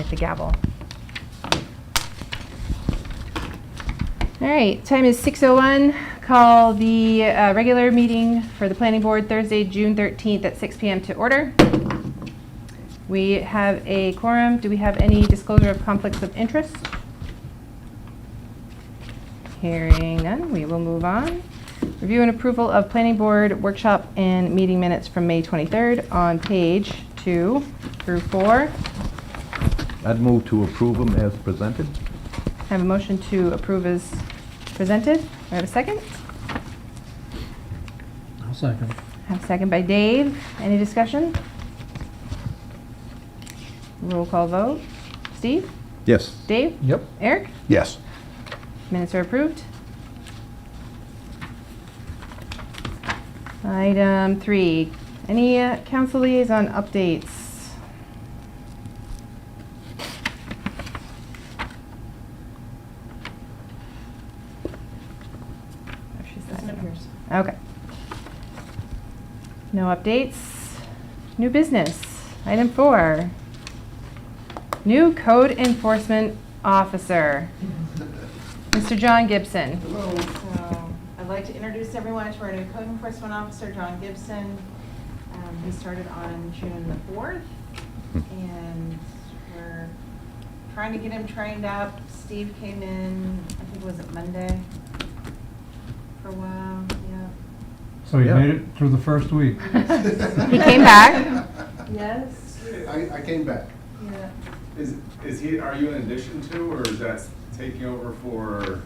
hit the gavel. All right, time is 6:01. Call the regular meeting for the planning board Thursday, June 13th at 6 p.m. to order. We have a quorum. Do we have any disclosure of conflicts of interest? Hearing none, we will move on. Review and approval of planning board workshop and meeting minutes from May 23rd on page 2 through 4. I'd move to approve them as presented. Have a motion to approve as presented. Do I have a second? I'll second. Have a second by Dave. Any discussion? Roll call vote. Steve? Yes. Dave? Yep. Eric? Yes. Minutes are approved. Item 3. Any council liaison updates? Oh, she's not in here. Okay. No updates. New business. Item 4. New code enforcement officer. Mr. John Gibson. Hello. So I'd like to introduce everyone to our new code enforcement officer, John Gibson. He started on June the 4th, and we're trying to get him trained up. Steve came in, I think, was it Monday? For a while, yeah. So you Yeah. made it through the first week. He came back. Yes? I came back. Yeah. Is he, are you in addition to, or is that taking over for,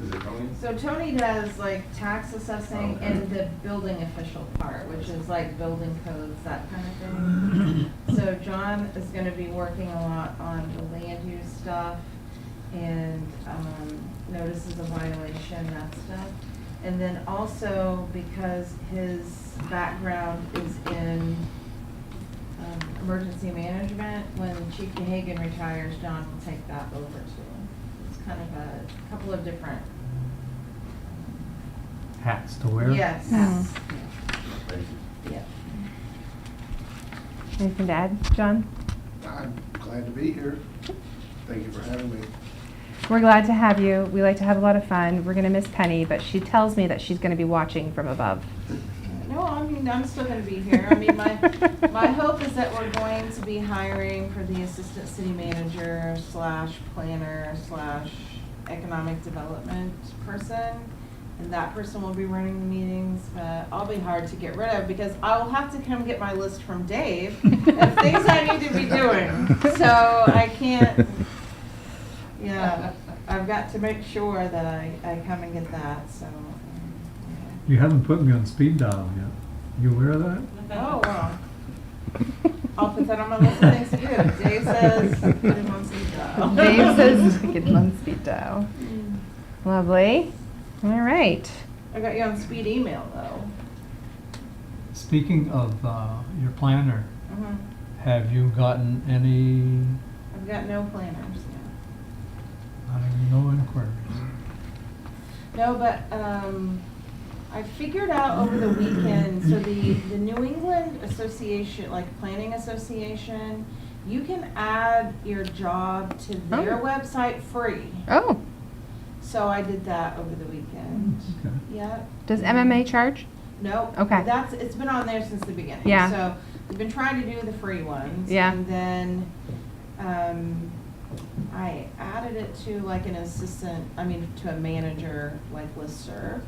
is it Tony? So Tony does like tax assessing Okay. and the building official part, which is like building codes, that kind of thing. So John is gonna be working a lot on the land use stuff and notices of violation, that stuff. And then also because his background is in emergency management, when Chief Gehagen retires, John will take that over too. It's kind of a couple of different. Hats to wear. Yes. Mhm. Thank you. Yeah. Anything to add, John? I'm glad to be here. Thank you for having me. We're glad to have you. We like to have a lot of fun. We're going to miss Penny, but she tells me that she's going to be watching from above. No, I mean, I'm still gonna be here. I mean, my hope is that we're going to be hiring for the assistant city manager / planner / economic development person. And that person will be running the meetings, but I'll be hard to get rid of because I will have to come get my list from Dave of things I need to be doing. So I can't, yeah, I've got to make sure that I come and get that, so. You haven't put me on speed dial yet. You aware of that? Oh, well. I'll put that on my list of things to do. Dave says, put him on speed dial. Dave says get him on speed dial. Lovely. All right. I got you on speed email, though. Speaking of your planner, Mhm. have you gotten any, I've got no planners yet. no inquiries? No, but I figured out over the weekend, so the New England Association, like Planning Association, you can add your job to their Oh. website free. Oh, So I did that over the weekend. Okay. Yep. does MMA charge? Nope. Okay. It's been on there since the beginning. Yeah. So we've been trying to do the free ones. Yeah. And then, I added it to like an to a manager, like listserv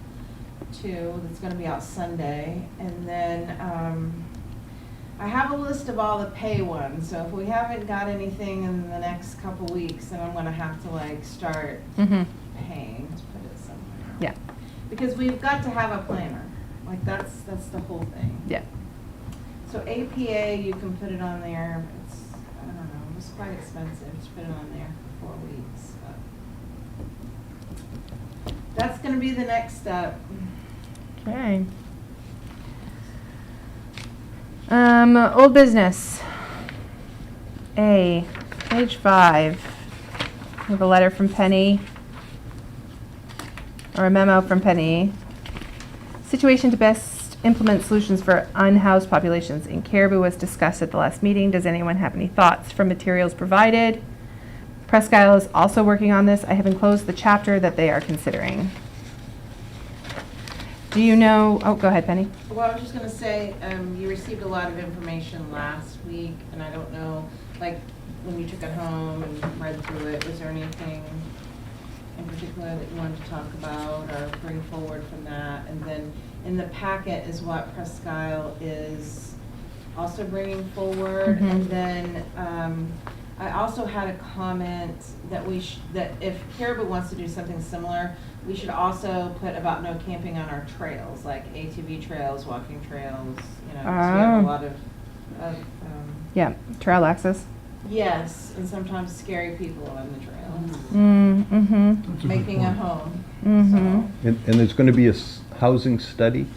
too, that's gonna be out Sunday. And then, I have a list of all the pay ones, so if we haven't got anything in the next couple weeks, then I'm gonna have to like start Mm-hmm. paying to put it somewhere. Yeah. Because we've got to have a planner, like that's the whole thing. Yeah. So APA, you can put it on there, it's, I don't know, it was quite expensive to put it on there for 4 weeks, but. That's gonna be the next step. Okay. Old business. A, page 5. We have a letter from Penny, or a memo from Penny. Situation to best implement solutions for unhoused populations in Caribou was discussed at the last meeting. Does anyone have any thoughts from materials provided? Presque Isle is also working on this. I have enclosed the chapter that they are considering. Do you know, oh, go ahead, Penny. Well, I was just gonna say, you received a lot of information last week, and I don't know, like, when you took it home and read through it, was there anything in particular that you wanted to talk about or bring forward from that? And then in the packet is what Presque Isle is also bringing forward. Mhm. And then, I also had a comment that that if Caribou wants to do something similar, we should also put about no camping on our trails, like ATV trails, walking trails, you know, 'cause we have Oh. a lot of, Yeah, trail access. yes, and sometimes scary people on the trails, Mm-hmm. That's a good making a point. home. Mm-hmm. And there's going to be a housing study?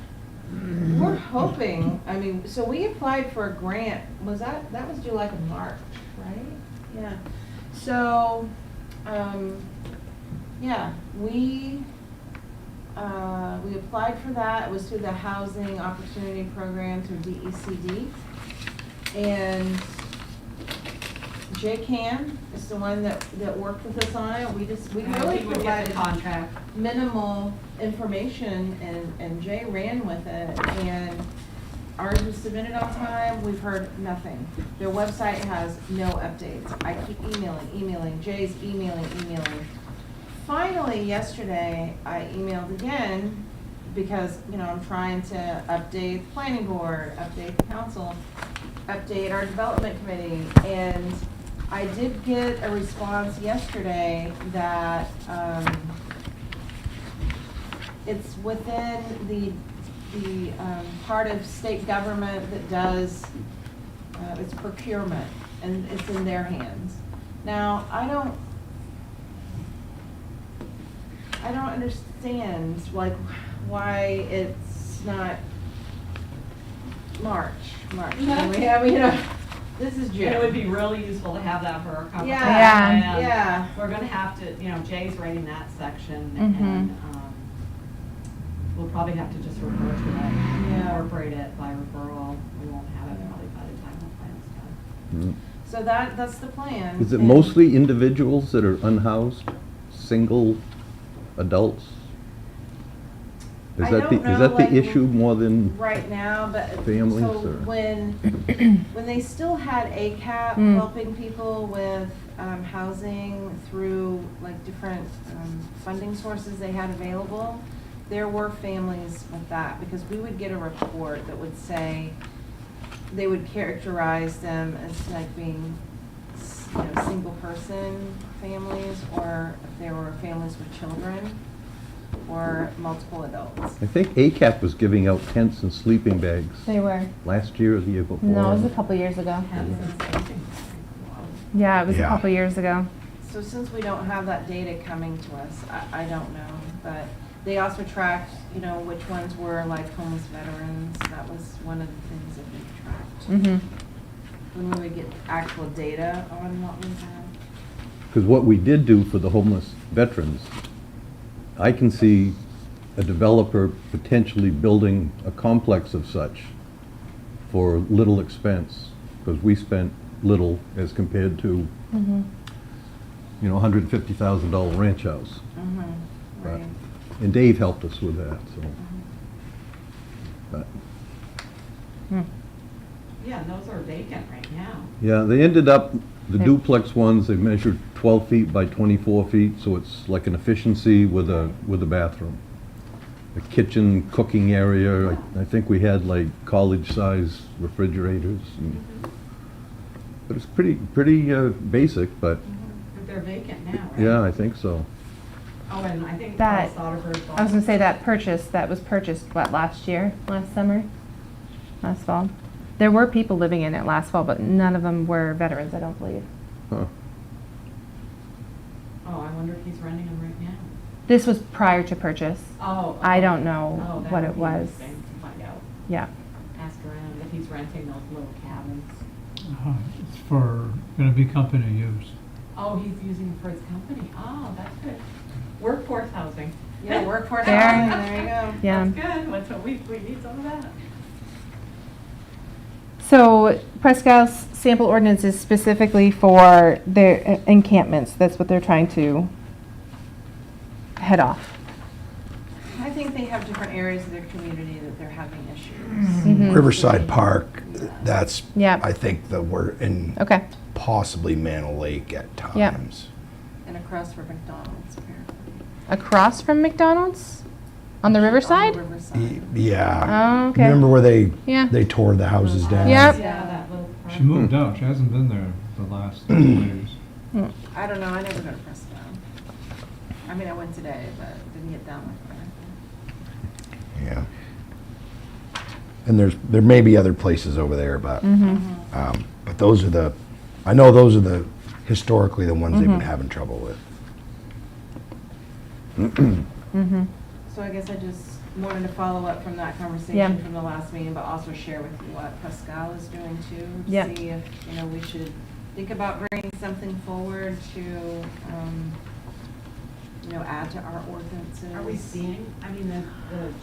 So, we're hoping, I mean, so we applied for a grant, that was due like in March, right? Yeah. So, yeah, we applied for that. It was through the Housing Opportunity Program through DECD. And Jay Can is the one that worked with us on it. We really He would get provided the contract. minimal information, and Jay ran with it, and ours was submitted on time. We've heard nothing. Their website has no updates. I keep emailing, Jay's emailing. Finally, yesterday, I emailed again, because, you know, I'm trying to update the planning board, update the council, update our development committee, and I did get a response yesterday that, it's within the part of state government that does, it's procurement, and it's in their hands. Now, I don't understand, like, why it's not March. I mean, you know, this is June. It would be really useful to have that for our conversation. Yeah. And Yeah. We're gonna have to, you know, Jay's writing that section, Mhm. and, we'll probably have to just refer to it, Yeah. incorporate it by referral. We won't have it probably by the time the plan's done. Mm. So that's the plan. Is it and- mostly individuals that are unhoused, single adults? Is I that don't know, the like, issue more than, Right now, but, Families, so or- when they still had ACAP Mm. helping people with, housing through, like, different, funding sources they had available, there were families with that, because we would get a report that would say, they would characterize them as like being, you know, single person families, or if they were families with children, or multiple adults. I think ACAP was giving out tents and sleeping bags They were. last year or the year before. No, it was a couple years ago. Hence, Yeah, it was a Yeah. couple years ago. So since we don't have that data coming to us, I don't know, but they also tracked, you know, which ones were like homeless veterans. That was one of the things that they tracked. Mm-hmm. When we would get actual data on what we had. Because what we did do for the homeless veterans, I can see a developer potentially building a complex of such for little expense, because we spent little as compared to, Mm-hmm. you know, $150,000 ranch house. Mm-hmm, right. And Dave helped us with that, so. But, Hmm. Yeah, and those are vacant right now. yeah, they ended up, the Yep. duplex ones, they measured 12 feet by 24 feet, so it's like an efficiency with a bathroom. A kitchen, cooking area, I think we had like college-size refrigerators. But it's pretty basic, but But they're vacant now, right? yeah, I think so. Oh, and I think That- Carl Soderberg. I was gonna say that was purchased, what, last summer? Last fall? There were people living in it last fall, but none of them were veterans, I don't believe. Huh. Oh, I wonder if he's renting them right now. This was prior to purchase. Oh. I okay. don't know Oh, that what would it be was. interesting to find out. Yeah. Ask around if he's renting those little cabins. It's for, gonna be company use. Oh, he's using it for his company. Oh, that's good. Workforce housing. Yeah, workforce There. housing, there you go. Yeah. That's good. That's what we need some of that. So Presque Isle's sample ordinance is specifically for their encampments. That's what they're trying to head off. I think they have different areas of their community that they're having issues. Mhm. Riverside Park, that's, Yep. I think the word, and Okay. possibly Manor Lake at Yep. times. And across from McDonald's, apparently. Across from McDonald's? On the riverside? On the riverside. Yeah. Oh, okay. Remember where they Yeah. tore the houses down? Yep. Yeah, that little. She moved out, she hasn't been there the last 2 years. I don't know, I never go to Presque Isle. I mean, I went today, but didn't get down with her. Yeah. And there may be other places over there, but, Mm-hmm. but those are the, I know those are the, historically, the ones they've Mm-hmm. been having trouble with. Mm-hmm. So I guess I just wanted to follow up from that Yeah. conversation from the last meeting, but also share with you what Pascal is doing too. Yeah. See if, we should think about bringing something forward to, add to our ordinances. Are we seeing, I mean, the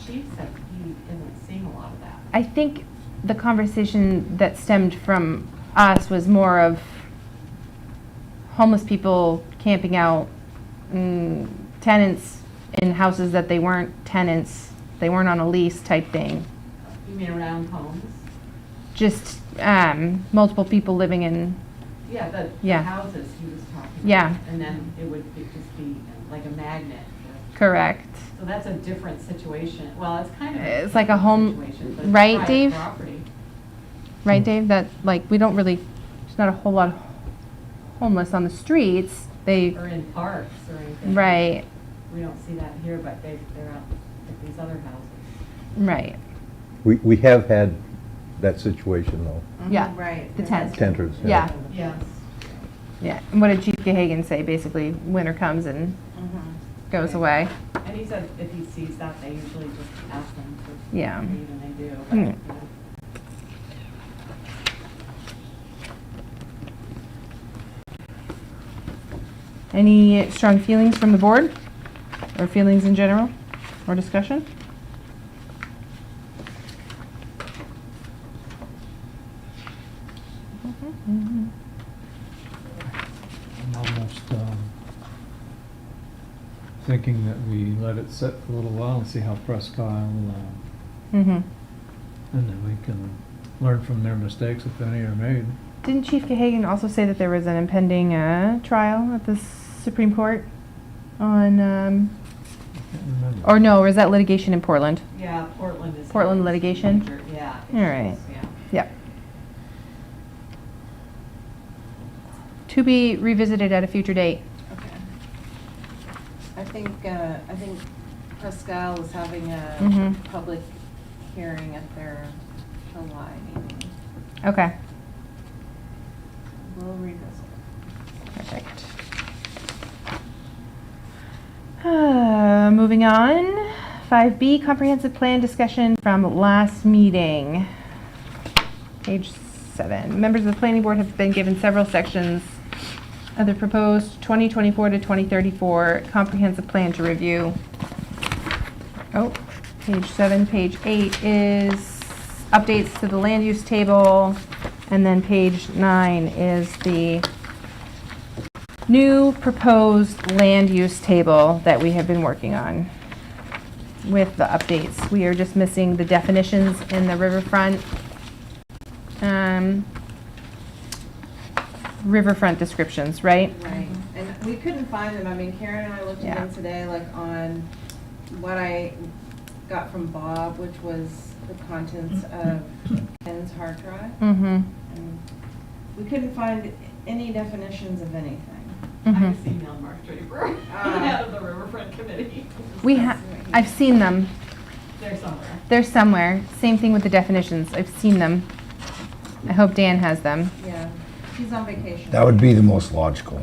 chief said he isn't seeing a lot of that. I think the conversation that stemmed from us was more of homeless people camping out, tenants in houses that they weren't tenants, they weren't on a lease type thing. You mean around homes? Just multiple people living in, Yeah, the Yeah. houses he was talking about. Yeah. And then it would just be like a magnet. correct. So that's a different situation. Well, it's kind of. It's like a home- situation, but it's right, private Dave? property. Right, Dave? That, like, we don't really, there's not a whole lot of homeless on the streets. They, Or in parks or anything. right, We don't see that here, but they're out at these other houses. right. We have had that situation though. Mhm, Yeah, Right. the tent. Tenters. Yeah. Yes. Yeah. And what did Chief Gahagan say? Basically, winter comes and Mhm. goes away. And he said if he sees that, they usually just ask them to Yeah. leave, and they do. Hmm. But, you know. Any strong feelings from the board? Or feelings in general? Or discussion? I'm almost thinking that we let it sit for a little while and see how Presque Isle, Mm-hmm. and then we can learn from their mistakes if any are made. Didn't Chief Gahagan also say that there was an impending trial at the Supreme Court on, I can't remember. or no, or is that litigation in Portland? Yeah, Portland is. Portland litigation? major, Yeah. All right. issues, Yeah. Yep. To be revisited at a future date. Okay. I think Pascal is having a Mhm. public hearing at their July meeting. Okay. We'll revisit. Perfect. Moving on, 5B, comprehensive plan discussion from last meeting. Page 7. Members of the planning board have been given several sections of the proposed 2024 to 2034 comprehensive plan to review. Oh, page 7. Page 8 is updates to the land use table, and then page 9 is the new proposed land use table that we have been working on with the updates. We are just missing the definitions in the riverfront, riverfront descriptions, right? Right, and we couldn't find them, I mean, Karen and I looked at them Yeah. today, like on what I got from Bob, which was the contents of Ken's hard drive. Mm-hmm. And we couldn't find any definitions of anything. I Mm-hmm. just emailed Mark Draper, Ah. head of the Riverfront Committee. I've seen them. They're somewhere. They're somewhere. Same thing with the definitions. I've seen them. I hope Dan has them. Yeah, he's on vacation. That would be the most logical.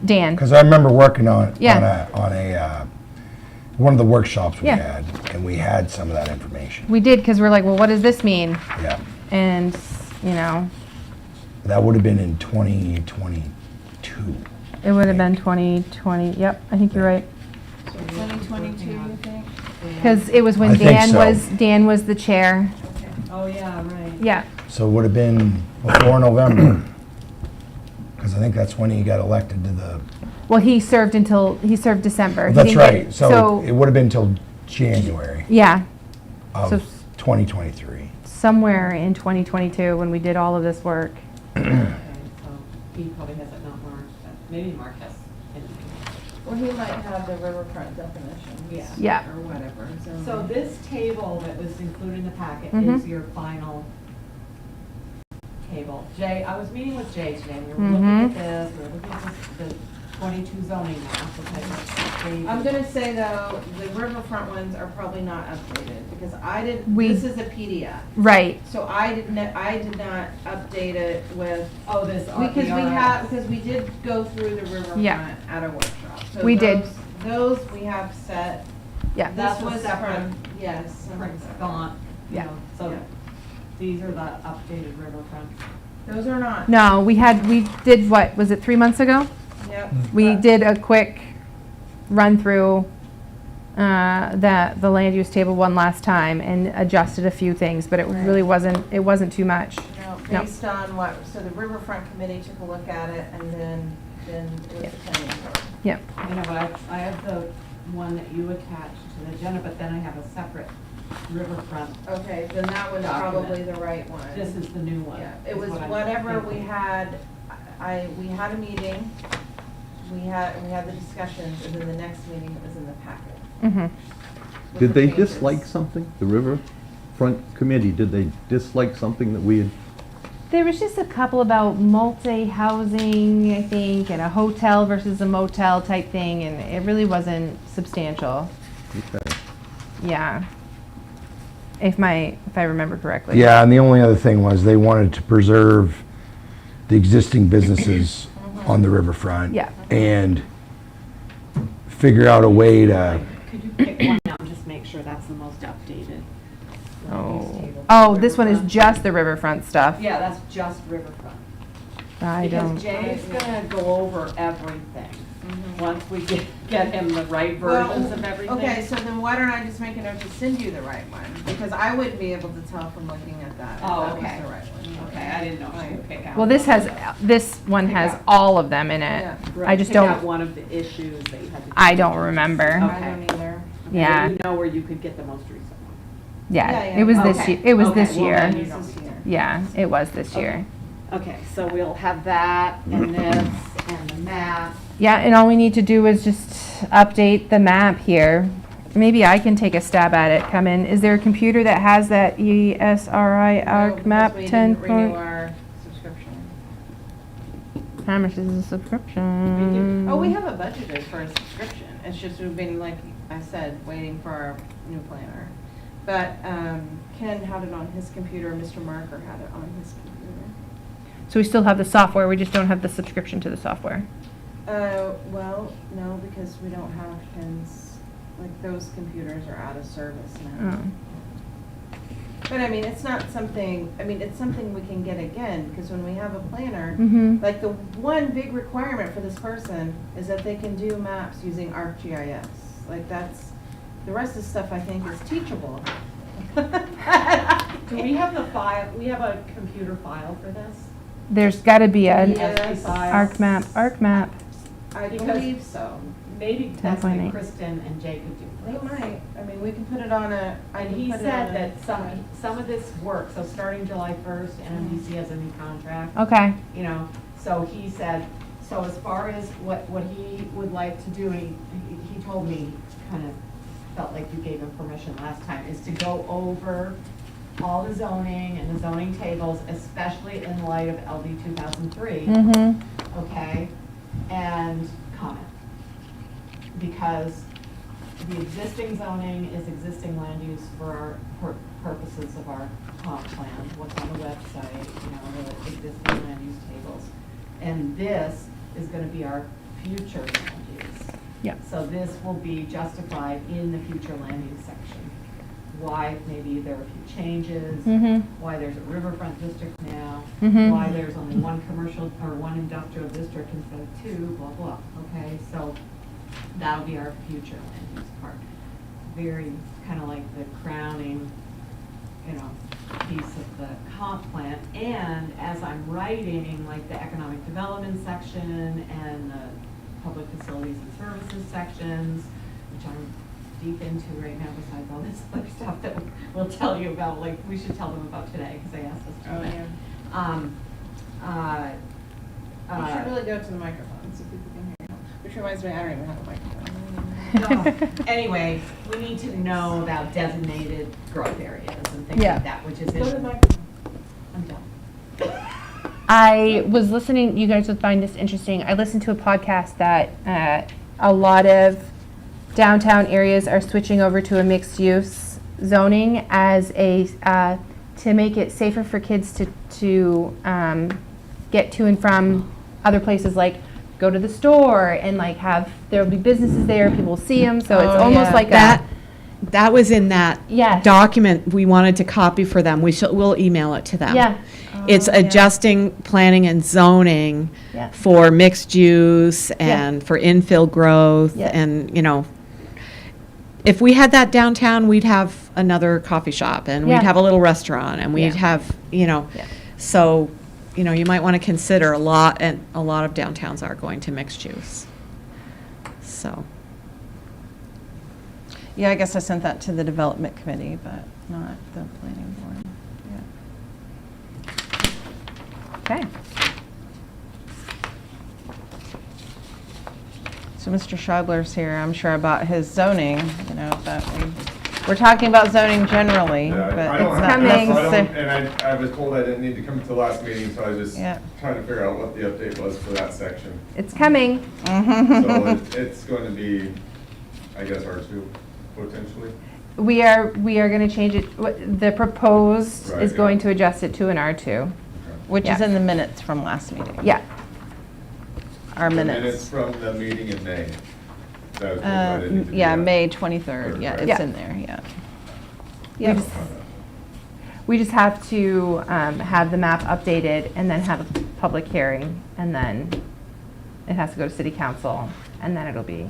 Dan. Because I remember working on Yeah. one of the workshops we Yeah. had, and we had some of that information. We did, because we're like, well, what does this mean? Yeah. And, you know, That would have been in 2022. it would have been 2020. Yep, I think you're right. 2022, you think? Because it was when I think so. Dan was the chair. Okay. Oh, yeah, right. Yeah. So it would have been before November. Because I think that's when he got elected to the, Well, he served December. He that's didn't get- right. So it would have been till January Yeah, of So- 2023. somewhere in 2022 when we did all of this work. Okay, so he probably has it not marked, but maybe Mark has anything. Well, he might have the riverfront definitions. Yeah. Yeah. Or whatever. So this table that was included in the packet Mhm. is your final table. Jay, I was meeting with Jay today, we were Mhm. looking at this, we were looking at the 22 zoning map, which I gave. I'm gonna say though, the riverfront ones are probably not updated, because We- this is a PDF. Right. So I did not update it with, Oh, this. because we did go through the riverfront Yeah. at a workshop. So We did. Those we have set. Yeah. That's This a was separate from, yes. Print gone, you Yeah. know, so Yeah. these are the updated riverfront. Those are not. No, we did what, was it 3 months ago? Yep. We did a quick run through the land use table one last time and adjusted a few things, but it Right. really wasn't too much. No, No. based on what, so the riverfront committee took a look at it, and then it was Yeah. the planning board. Yep. I know, but I have the one that you attached to the agenda, but then I have a separate riverfront. Okay, then that was Document. probably the right one. This is the new one. Yeah, it is was what I'm whatever we thinking. had, we had a meeting, we had the discussions, and then the next meeting it was in the packet. Mhm. with Did the they changes. dislike something? The Riverfront Committee, did they dislike something that we had? There was just a couple about multi-housing, I think, and a hotel versus a motel type thing, and it really wasn't substantial. Okay. Yeah. If I remember correctly. Yeah, and the only other thing was they wanted to preserve the existing businesses on the riverfront. Yeah. And figure out a way to, Could you pick one out and just make sure that's the most updated? land use Oh, table? oh, this one is Riverfront. just the riverfront stuff. Yeah, that's just riverfront. I Because don't. Jay's gonna go over everything, Mhm. once we get him the right Well, versions of everything. Okay, so then why don't I just make a note to send you the right one, because I wouldn't be able to tell from looking at that if Oh, that was okay. the right one. Okay, I didn't know if she would pick out. Well, this one has Pick out. all of them in it. Yeah. Right, I just pick out don't, one of the issues that you had to. I don't remember. I Okay. don't either. Okay, Yeah. You know where you could get the most recent one. Yeah, Yeah, it was yeah. this Okay. year, it was Okay, this well, year. then This is here. Yeah, it was this year. Okay, so we'll have that and this and the map. Yeah, and all we need to do is just update the map here. Maybe I can take a stab at it, come in. Is there a computer that has that ESRI No, ARC because map we 10 didn't renew point? our subscription. How much is the subscription? Oh, we have it budgeted for a subscription. It's just we've been, like I said, waiting for our new planner. But Ken had it on his computer, Mr. Marker had it on his computer. So we still have the software, we just don't have the subscription to the software. Well, no, because we don't have Ken's, like, those computers are out of service now. Oh. But I mean, it's not something, it's something we can get again, because when we have a planner, Mhm. like, the one big requirement for this person is that they can do maps using ArcGIS. Like, that's, the rest of the stuff I think is teachable. Do we have the file, we have a computer file for this? There's gotta be an Yes. ARC map, I Because- believe so. Maybe that's what 10.8. Kristen and Jay could do They for us. might, we can put it on a, I And can he put it said on that a- some of this work, so starting July 1st, NMDC has a new contract. Okay, You know, so he said, so as far as what he would like to do, he told me, kind of felt like you gave him permission last time, is to go over all the zoning and the zoning tables, especially in light of LD 2003, mm-hmm, okay? And comment. Because the existing zoning is existing land use for our purposes of our comp plan, what's on the website, you know, the existing land use tables. And this is gonna be our future land use. Yep. So this will be justified in the future land use section. Why maybe there are a few changes, mm-hmm, why there's a riverfront district now, Mhm. why there's only one commercial or one industrial district instead of two, blah, blah, okay? So that'll be our future land use part. Very kind of like the crowning piece of the comp plan. And as I'm writing, like the economic development section and the public facilities and services sections, which I'm deep into right now besides all this other stuff that we'll tell you about, like, we should tell them about today, because they asked us to. Oh, today. You should really go to the microphone so people can hear you. Which reminds me, I don't even have a microphone. Anyway, we need to know about designated growth areas and things Yeah. like that, which is Go to the in, microphone. I'm done. I was listening, you guys would find this interesting. I listened to a podcast that a lot of downtown areas are switching over to a mixed use zoning as a, to make it safer for kids to get to and from other places, like go to the store and like have, there'll be businesses there, people will see them, so it's Oh, almost yeah. like That was in that Yes. document we wanted to copy for them. We'll email it to them. Yeah. It's Oh, yeah. adjusting planning and zoning Yeah. for mixed use and for infill growth Yeah. and, if we had that downtown, we'd have another coffee shop and Yeah. we'd have a little restaurant and we'd Yeah. have, Yeah. so, you might want to consider a lot of downtowns are going to mixed use. So. Yeah, I guess I sent that to the development committee, but not the planning board. Yeah. Okay. So Mr. Scheibler's here, I'm sure about his zoning, but we're talking about zoning generally, Yeah, but I don't it's have, coming. I don't, so- and I was told I didn't need to come to the last meeting, so I was just Yeah. trying to figure out what the update was for that section. It's coming. So it's going to be, I guess, R2, potentially. We are going to change it. The proposed Right, is yeah. going to adjust it to an R2. Which is Yeah. in the minutes from last meeting. Yeah. Our And minutes. it's from the meeting in May. That was provided to be Yeah, at- May 23rd, yeah, it's Yeah. in there, yeah. Yep. We just have to have the map updated and then have a public hearing, and then it has to go to city council, and then it'll be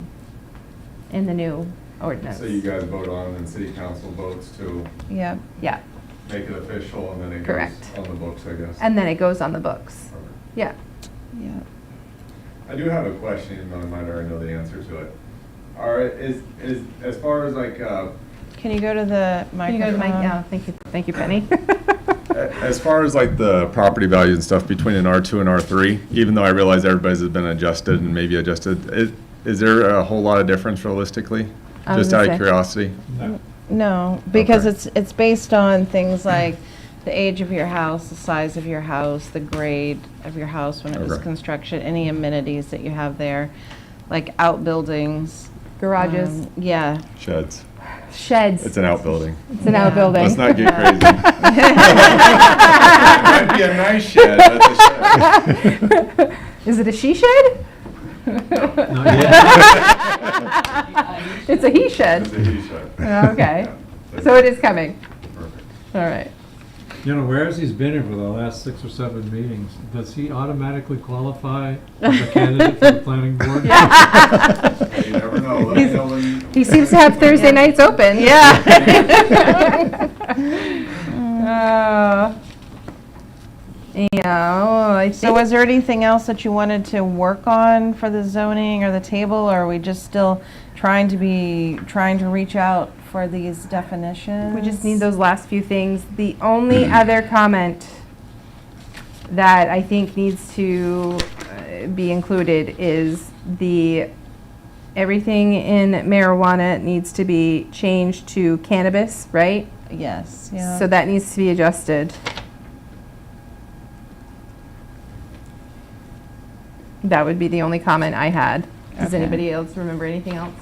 in the new ordinance. So you guys vote on, and city council votes to Yep. Yeah, make it official, and then it Correct. goes on the books, I guess. and then it goes on the books. Yeah. Yeah. I do have a question, even though I might already know the answer to it. Is as far as like, Can you go to the Can you go to the mic? microphone? Yeah, thank you, Penny. as far as like the property value and stuff between an R2 and R3, even though I realize everybody's has been adjusted and maybe adjusted, is there a whole lot of difference realistically? I was Just gonna out of say. curiosity? No, because Okay. it's based on things like the age of your house, the size of your house, the grade of your house when it was Okay. construction, any amenities that you have there, like outbuildings. Garages, Yeah. Sheds. sheds. It's an outbuilding. It's an Yeah. outbuilding. Let's not get crazy. It might be a nice shed, but it's a shed. Is it a she shed? Not yet. It's a he shed. It's a he shed. Okay. Yeah. So it is coming. Perfect. All right. Whereas he's been here for the last 6 or 7 meetings, does he automatically qualify as a candidate for the planning board? You never know. Let me know when. He seems to have Thursday nights open. Yeah. I So think was there anything else that you wanted to work on for the zoning or the table, or are we just still trying to reach out for these definitions? we just need those last few things. The only other comment that I think needs to be included is everything in marijuana needs to be changed to cannabis, right? Yes, yeah. So that needs to be adjusted. That would be the only comment I had. Does Okay. anybody else remember anything else?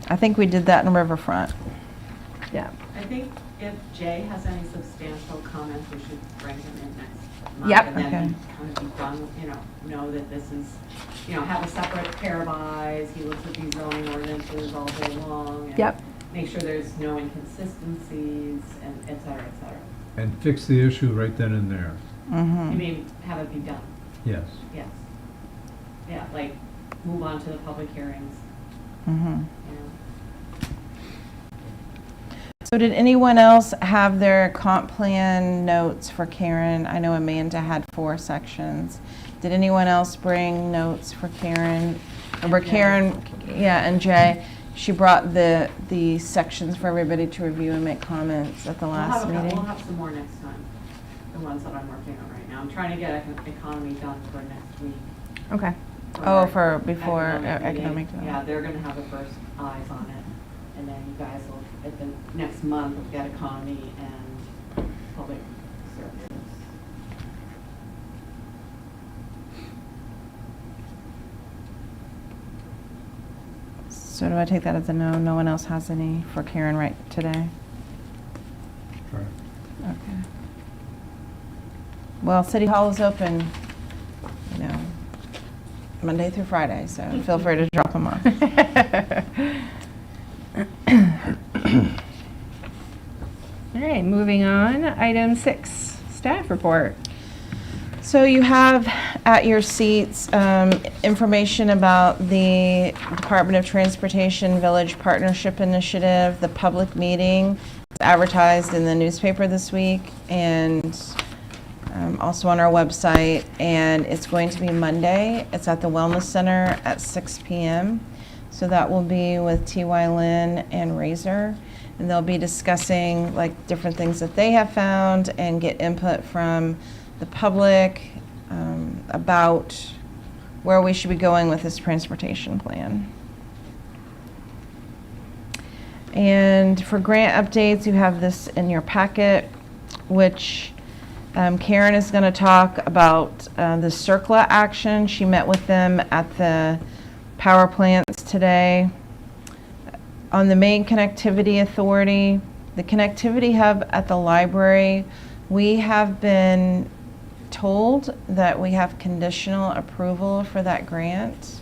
I think we did that in Riverfront. Yeah. I think if Jay has any substantial comments, we should bring him in next month. Yep. And then Okay. kind of be done, know that this is, have a separate pair of eyes. He looks at these zoning ordinances all day long. and Yep. Make sure there's no inconsistencies and et cetera, et cetera. And fix the issue right then and there. Mm-hmm. You mean, have it be done, Yes. yes. Yeah, like, move on to the public hearings, Mm-hmm. So did anyone else have their comp plan notes for Karen? I know Amanda had 4 sections. Did anyone else bring notes for Karen? Remember Karen, yeah, and Jay, she brought the sections for everybody to review and make comments at the last meeting. We'll have some more next time, the ones that I'm working on right now. I'm trying to get economy done for next week. Okay. Oh, for before meeting. economic Yeah, development. they're gonna have the first eyes on it, and then you guys will, at the next month, we'll get economy and public services. So do I take that as a no? No one else has any for Karen right today? Okay. Well, City Hall is open, you know, Monday through Friday, so feel free to drop them off. All right, moving on. Item 6, staff report. So you have at your seats information about the Department of Transportation Village Partnership Initiative, the public meeting. It's advertised in the newspaper this week and also on our website. And it's going to be Monday. It's at the Wellness Center at 6 p.m. So that will be with T.Y. Lin and Razor. And they'll be discussing like different things that they have found and get input from the public about where we should be going with this transportation plan. And for grant updates, you have this in your packet, which Karen is going to talk about the CERCLA action. She met with them at the power plants today. On the main connectivity authority, the connectivity hub at the library, we have been told that we have conditional approval for that grant.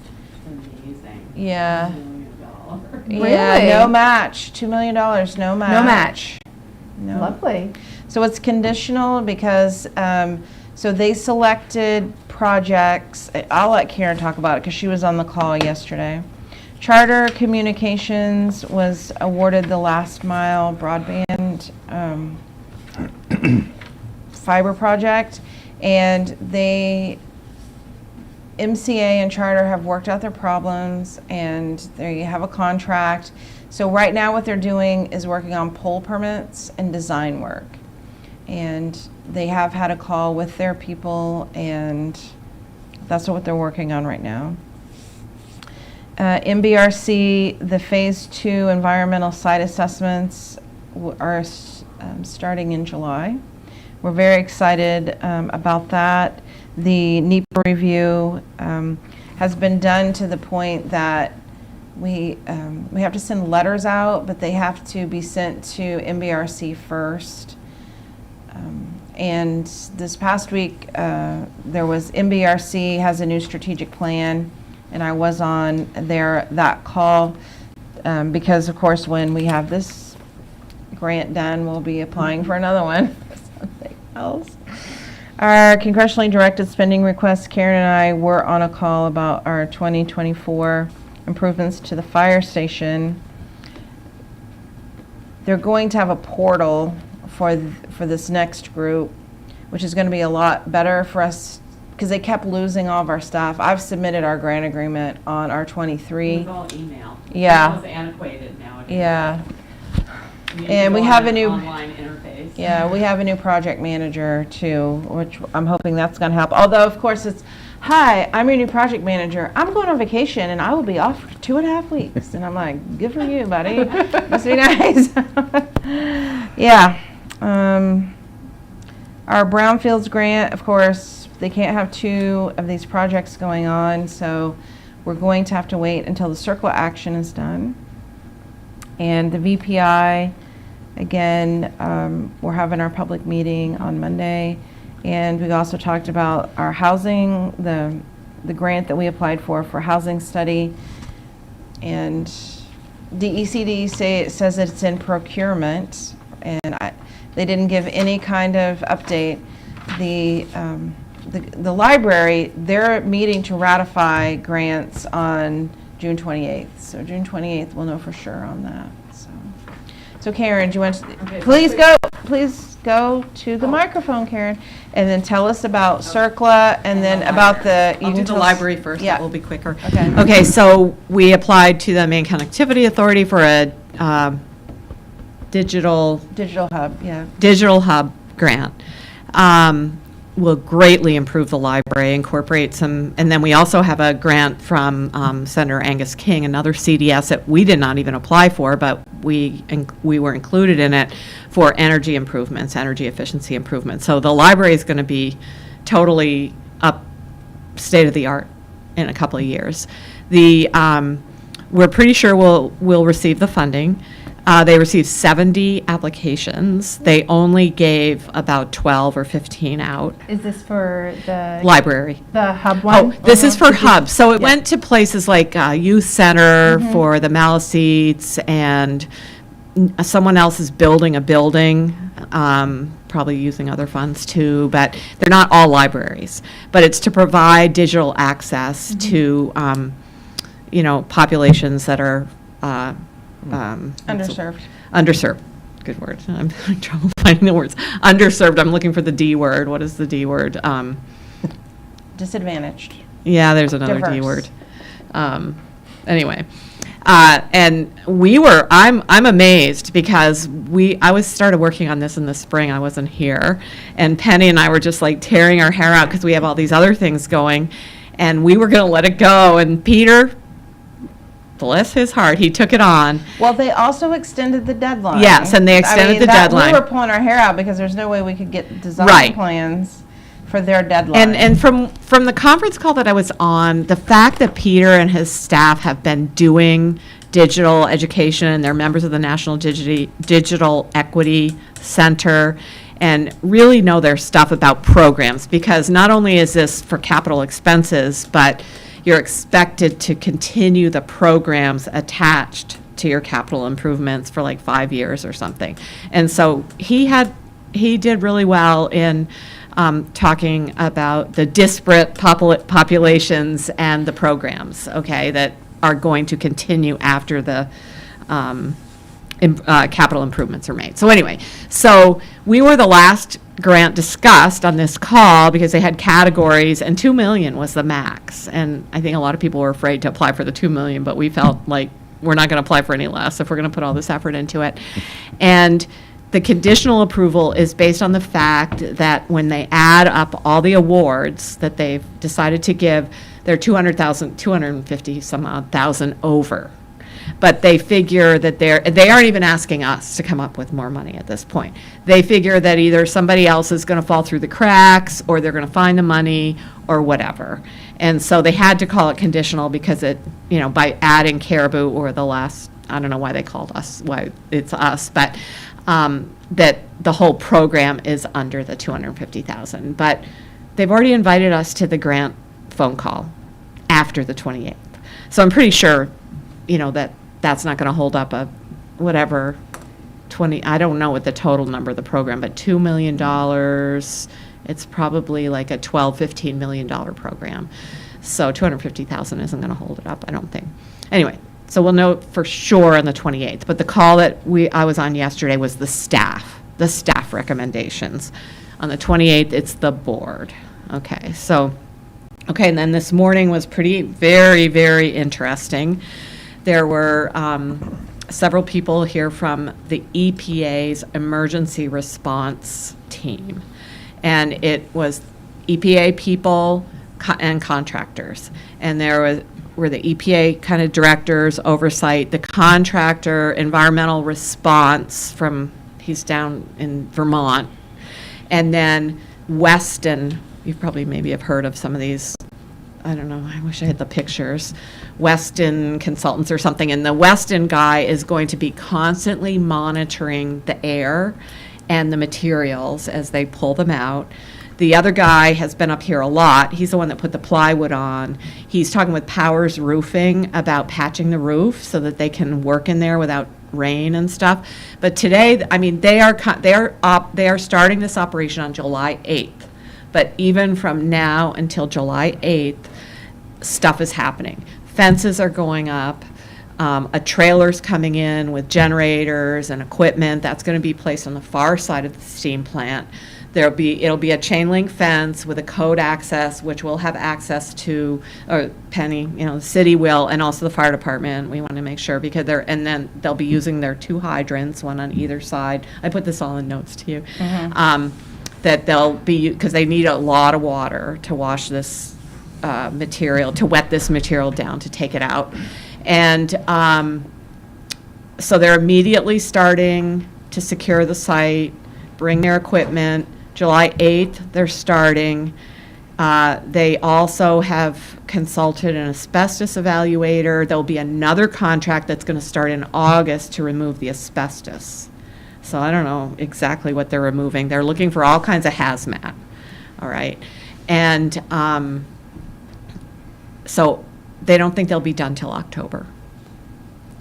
Amazing. Yeah. $1 million. Yeah, Really? no match, $2 million, no match. No match. No. Lovely. So it's conditional because, so they selected projects. I'll let Karen talk about it because she was on the call yesterday. Charter Communications was awarded the last mile broadband fiber project, and MCA and Charter have worked out their problems, and they have a contract. So right now what they're doing is working on pole permits and design work. And they have had a call with their people, and that's what they're working on right now. MBRC, the Phase 2 environmental site assessments are starting in July. We're very excited about that. The NEPA review has been done to the point that we have to send letters out, but they have to be sent to MBRC first. And this past week, there was MBRC has a new strategic plan, and I was on that call because, of course, when we have this grant done, we'll be applying for another one. Something else. Our congressionally directed spending requests, Karen and I were on a call about our 2024 improvements to the fire station. They're going to have a portal for this next group, which is going to be a lot better for us because they kept losing all of our stuff. I've submitted our grant agreement on our 23. It's all email. Yeah. It's antiquated nowadays. Yeah. You need And to we go have on a an new- online interface. Yeah, we have a new project manager too, which I'm hoping that's going to help. Although, of course, it's, hi, I'm your new project manager. I'm going on vacation and I will be off for 2.5 weeks. And I'm like, good for you, buddy. Must be nice. Yeah. Our Brownfields grant, of course, they can't have 2 of these projects going on, so we're going to have to wait until the CERCLA action is done. And the VPI, again, we're having our public meeting on Monday. And we also talked about our housing, the grant that we applied for housing study. And DECD says it's in procurement, and they didn't give any kind of update. The library, they're meeting to ratify grants on June 28th. So June 28th, we'll know for sure on that. So So Karen, do you want Okay, to, so please go to the microphone, Karen, and then tell us about CERCLA and then about the. you I'll do can the tell us- library first, Yeah. that will be quicker. Okay. Okay, so we applied to the Maine Connectivity Authority for a digital Digital hub, yeah. digital hub grant. Will greatly improve the library, incorporate some, and then we also have a grant from Senator Angus King, another CDS that we did not even apply for, but we were included in it for energy improvements, energy efficiency improvements. So the library is going to be totally up, state of the art in a couple of years. We're pretty sure we'll receive the funding. They received 70 applications. They only gave about 12 or 15 out. Is this for the? Library. The hub Oh, one? this is for hubs. So it Yeah. went to places like Youth Center for the Maliseets, and someone else is building a building, probably using other funds too, but they're not all libraries. But it's to provide digital access to, populations that are Underserved. underserved. Good word. I'm having trouble finding the words. Underserved. I'm looking for the D word. What is the D word? Disadvantaged. Yeah, there's another D Diverse. word. Anyway, and I'm amazed because I started working on this in the spring. I wasn't here, and Penny and I were just like tearing our hair out because we have all these other things going, and we were going to let it go. And Peter, bless his heart, he took it on. Well, they also extended the deadline. Yes, and they extended the deadline. We were pulling our hair out because there's no way we could get design Right. plans for their deadline. And from the conference call that I was on, the fact that Peter and his staff have been doing digital education, and they're members of the National Digital Equity Center, and really know their stuff about programs, because not only is this for capital expenses, but you're expected to continue the programs attached to your capital improvements for like 5 years or something. And so he did really well in talking about the disparate populations and the programs, okay, that are going to continue after the capital improvements are made. So anyway, so we were the last grant discussed on this call because they had categories, and 2 million was the max. And I think a lot of people were afraid to apply for the 2 million, but we felt like we're not going to apply for any less if we're going to put all this effort into it. And the conditional approval is based on the fact that when they add up all the awards that they've decided to give, they're 250 some odd thousand over. But they figure that they aren't even asking us to come up with more money at this point. They figure that either somebody else is going to fall through the cracks, or they're going to find the money, or whatever. And so they had to call it conditional because by adding Caribou or the last, I don't know why they called us, why it's us, but that the whole program is under the 250,000. But they've already invited us to the grant phone call after the 28th. So I'm pretty sure, that's not going to hold up a whatever 20, I don't know what the total number of the program, but $2 million, it's probably like a $12, $15 million program. So 250,000 isn't going to hold it up, I don't think. Anyway, so we'll know for sure on the 28th, but the call that I was on yesterday was the staff recommendations. On the 28th, it's the board. Okay, and then this morning was very, very interesting. There were several people here from the EPA's emergency response team. And it was EPA people and contractors. And there were the EPA kind of directors, oversight, the contractor, environmental response he's down in Vermont. And then Weston, you probably maybe have heard of some of these, I don't know, I wish I had the pictures, Weston Consultants or something. And the Weston guy is going to be constantly monitoring the air and the materials as they pull them out. The other guy has been up here a lot. He's the one that put the plywood on. He's talking with Powers Roofing about patching the roof so that they can work in there without rain and stuff. But today, they are starting this operation on July 8th. But even from now until July 8th, stuff is happening. Fences are going up. A trailer's coming in with generators and equipment that's going to be placed on the far side of the steam plant. It'll be a chain link fence with a code access, which will have access to, or Penny, the city will, and also the fire department. We want to make sure because and then they'll be using their 2 hydrants, one on either side. I put this all in notes to you. That they'll be, because they need a lot of water to wash this material, to wet this material down, to take it out. And so they're immediately starting to secure the site, bring their equipment. July 8th, they're starting. They also have consulted an asbestos evaluator. There'll be another contract that's going to start in August to remove the asbestos. So I don't know exactly what they're removing. They're looking for all kinds of hazmat, all right? And so they don't think they'll be done till October,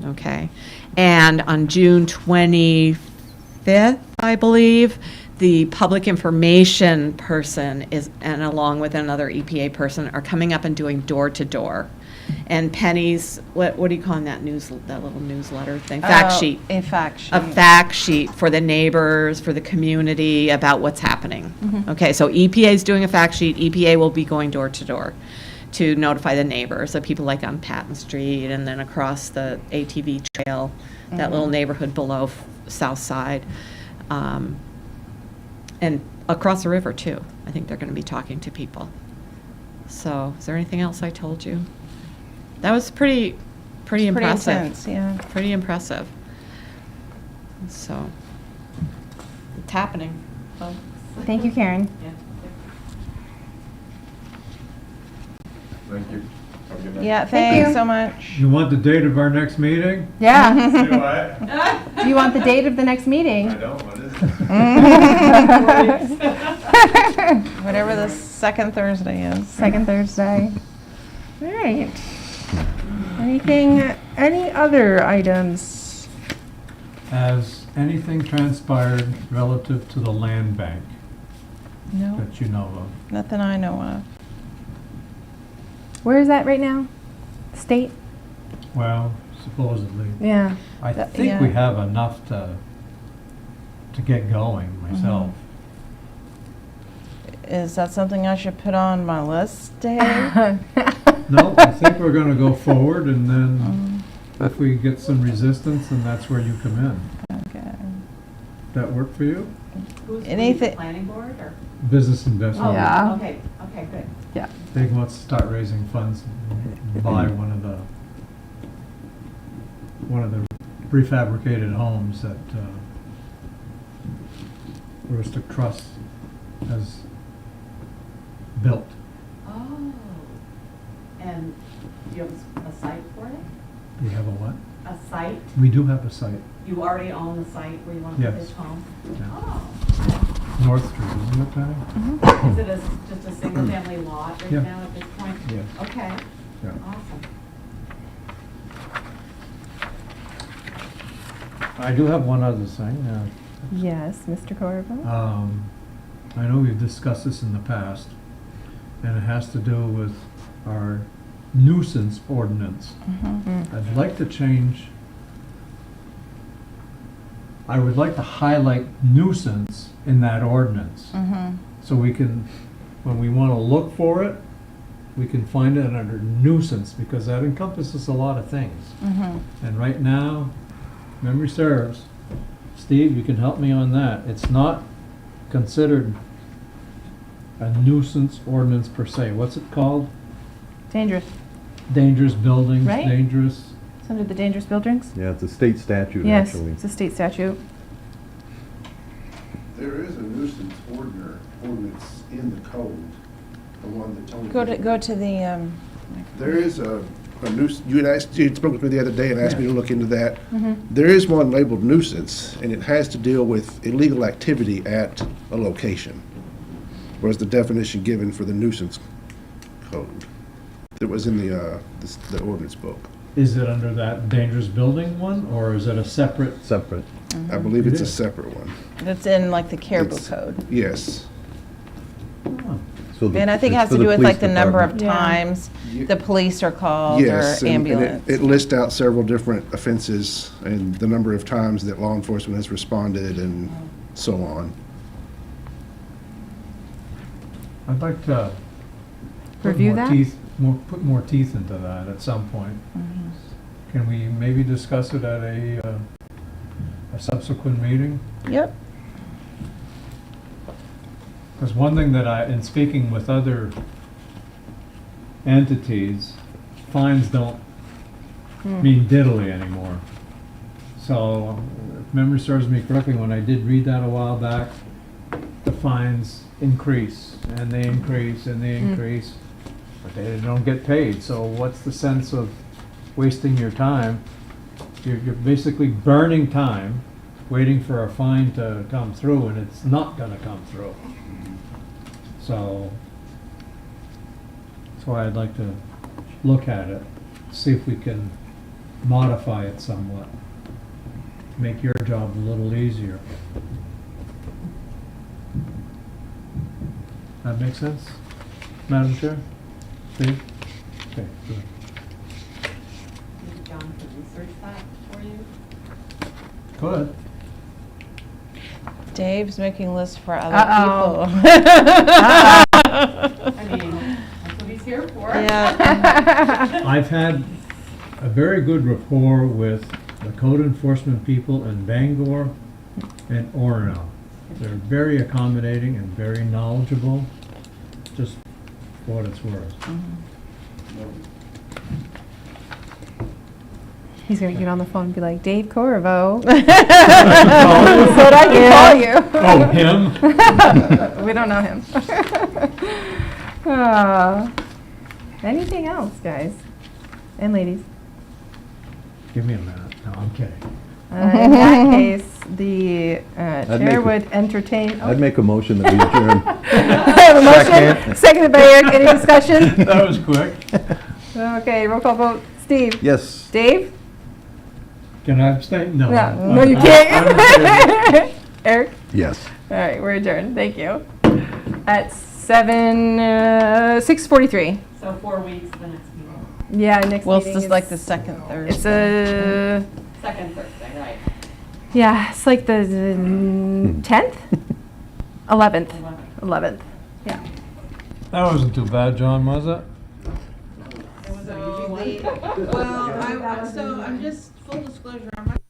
okay? And on June 25th, I believe, the public information person and along with another EPA person, are coming up and doing door-to-door. And Penny's, what are you calling that little newsletter thing? Fact sheet. A fact sheet. A fact sheet for the neighbors, for the community, about what's happening. Okay, so EPA is doing a fact sheet. EPA will be going door-to-door to notify the neighbors, so people like on Patton Street and then across the ATV trail, that little neighborhood below South Side. And across the river, too. I think they're going to be talking to people. So, is there anything else I told you? That was pretty impressive. Pretty intense, yeah. Pretty impressive. So, it's happening, folks. Thank you, Karen. Yeah. Thank you. Have a good night. Yeah, Thank you. thanks so much. You want the date of our next meeting? Yeah. Say what? Do you want the date of the next meeting? I don't, what is it? Whatever the second Thursday is. Second Thursday. All right. Any other items? Has anything transpired relative to the land bank No, that you know of? nothing I know of. Where is that right now? State? Well, supposedly. Yeah. I That- think we yeah. have enough to get going myself. Is that something I should put on my list, Dave? No, I think we're gonna go forward, and then if we get some resistance, then that's where you come in. Okay. That work for you? Who's Anything- the planning board or? Business investment. Yeah. Okay, good. Yeah. They wants to start raising funds and buy one of the prefabricated homes that Aroostook Trust has built. Oh, and you have a site for it? We have a what? A site? We do have a site, You already own the site where you want to put Yes. this home? yeah. Oh, North Street, isn't it, Patty? is it just a single-family lot right Yeah. now at this point? Yes. Okay, Yeah. awesome. I do have one other thing. Yes, Mr. Corvo? I know we've discussed this in the past, and it has to do with our nuisance ordinance. I'd like to change, I would like to highlight nuisance in that ordinance. So we can, when we want to look for it, we can find it under nuisance, because that encompasses a lot of things. And right now, memory serves, Steve, you can help me on that. It's not considered a nuisance ordinance per se. What's it called? Dangerous. Dangerous buildings, Right. dangerous. It's under the dangerous buildings? Yeah, it's a state statute, Yes, actually. it's a state statute. There is a nuisance ordinance in the code, the one that Tony. Go to the, There is a nuisance, you'd spoken to me the other day and asked me to look into that. There is one labeled nuisance, and it has to deal with illegal activity at a location. Was the definition given for the nuisance code that was in the ordinance book. Is it under that dangerous building one, or is it a separate? Separate. I believe it's a It is. separate one. it's in like the Caribou It's- Code. Yes. Oh, So the- And I think it it's has for to do with like police the number of department. Yeah. times the police are called or Yes, and ambulance. it lists out several different offenses and the number of times that law enforcement has responded and so on. I'd like to put Review more that? teeth, put more teeth into that at some point. Can we maybe discuss it at a subsequent meeting? Yep. Because one thing that in speaking with other entities, fines don't mean diddly anymore. So, if memory serves me correctly, when I did read that a while back, the fines increase, and they increase, and they increase, but they don't get paid. So what's the sense of wasting your time? You're basically burning time, waiting for a fine to come through, and it's not gonna come through. So, that's why I'd like to look at it, see if we can modify it somewhat, make your job a little easier. That make sense, Madam Chair? Steve? Okay, good. Maybe John could research that for you. Good. Dave's making lists for other Uh-oh. people. I mean, that's what he's here for. Yeah. I've had a very good rapport with the code enforcement people in Bangor and Orono. They're very accommodating and very knowledgeable, just for what it's worth. He's gonna get on the phone and be like, Dave Corvo. Said I can call Oh, him? you. We don't know him. Anything else, guys and ladies? Give me a minute. No, I'm kidding. In that case, the make chair a- would entertain. I'd make a motion that we adjourn. I have a motion, Second. seconded by Eric. Any discussion? That was quick. Okay, roll call vote. Steve? Yes. Dave? Can I abstain? No. No, you I'm can't. Eric? Yes. All right, we're adjourned. Thank you. At 6:43. So 4 weeks, the next meeting. Yeah, next Well, meeting it's just is- like the second Thursday. It's a, Second Thursday, right? yeah, it's like the 10th? 11th. 11th, yeah. That wasn't too bad, John, was it? It was an easy one. Well, so I'm just, full disclosure, I'm not